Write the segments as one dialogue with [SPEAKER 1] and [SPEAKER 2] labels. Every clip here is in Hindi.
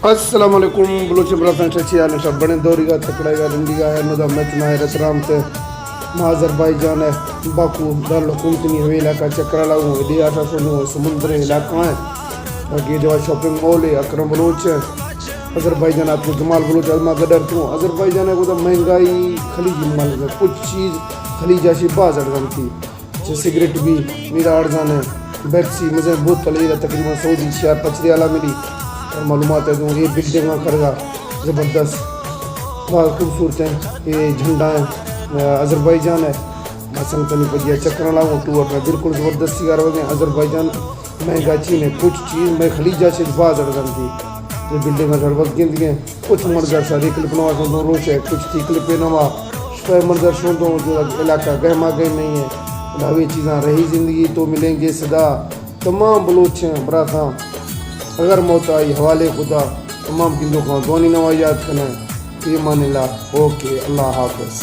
[SPEAKER 1] अस्सलाम वालेकुम बलूच ब्रदर्स अच्छी हाल सब बने दौरीगा तकड़ेगा रंडीगा है नदा मैचना है रतराम से अज़रबैजान है बाकू दारुल हुकूमत नहीं हुए इलाका चक्रा लागू वडी आशा सुनो समुद्र इलाका है बाकी जो शॉपिंग मॉल है अकरम बलूच है अज़रबैजान आपको जमाल बलूच अजमा गदर तो अज़रबैजान है वो महंगाई खलीजी माल है कुछ चीज़ खलीजा से बाज अड़गन थी जैसे सिगरेट भी मेरा अड़जान है पेप्सी मुझे बोतल तकरीबन 100 दी शेयर पचरी आला मिली और मालूमात है ये बिल्डिंग करगा ज़बरदस्त बहुत खूबसूरत है ये झंडा है अज़रबैजान है मसन तनी पजिया चक्कर लाऊं टूर में बिल्कुल ज़बरदस्ती कर वगे अज़रबैजान महंगा चीन है कुछ चीज़ मैं खलीजा से बाज अड़गन थी ये बिल्डिंग सड़क गिन दिए कुछ मंजर सारी क्लिप नवा सुन रोश है कुछ थी क्लिप नवा शफे मंजर सुन दो जो इलाका गहमा गह नहीं है ढावी चीज़ें रही ज़िंदगी तो मिलेंगे सदा तमाम बलूच हैं बराता अगर मौत आई हवाले खुदा तमाम किंदों का दोनी नवाजात करना है ईमान ओके अल्लाह हाफ़िज़।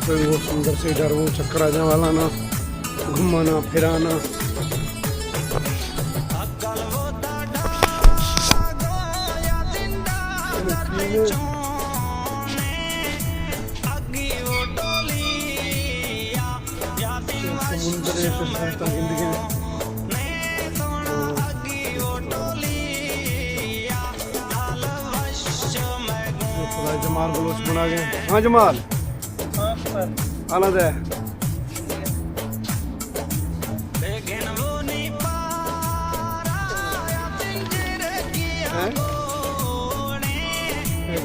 [SPEAKER 1] वो सुंदर से इधर वो चक्कर आने वाला ना घुमाना फिराना जमाल बलोच बना गए। हाँ जमाल आना दे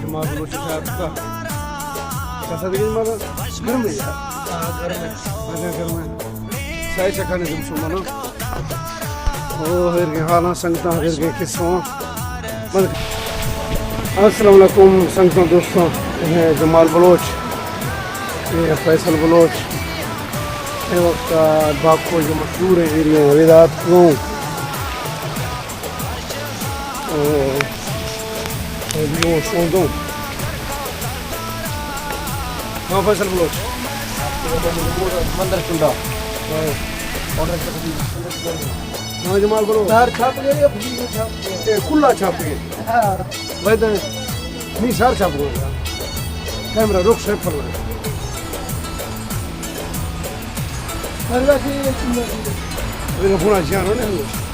[SPEAKER 1] जमाल बलोच का कैसा दिखे जमाल घर में घर में सही चखाने तुम सुनो ना ओ फिर के हाल संगता फिर के किस्सों अस्सलाम वालेकुम संगता दोस्तों है जमाल बलोच ये फैसल बलोच ये वक्त बाको जो मशहूर है एरिया वेदात गाँव सोदों हाँ फैसल बलोच मंदिर चुंडा हाँ जमाल बलोच छाप गए खुला छाप गए वैद नहीं सार छाप गए कैमरा रुक से पर Arriba aquí, el fondo. Pero fue una chana, ¿no?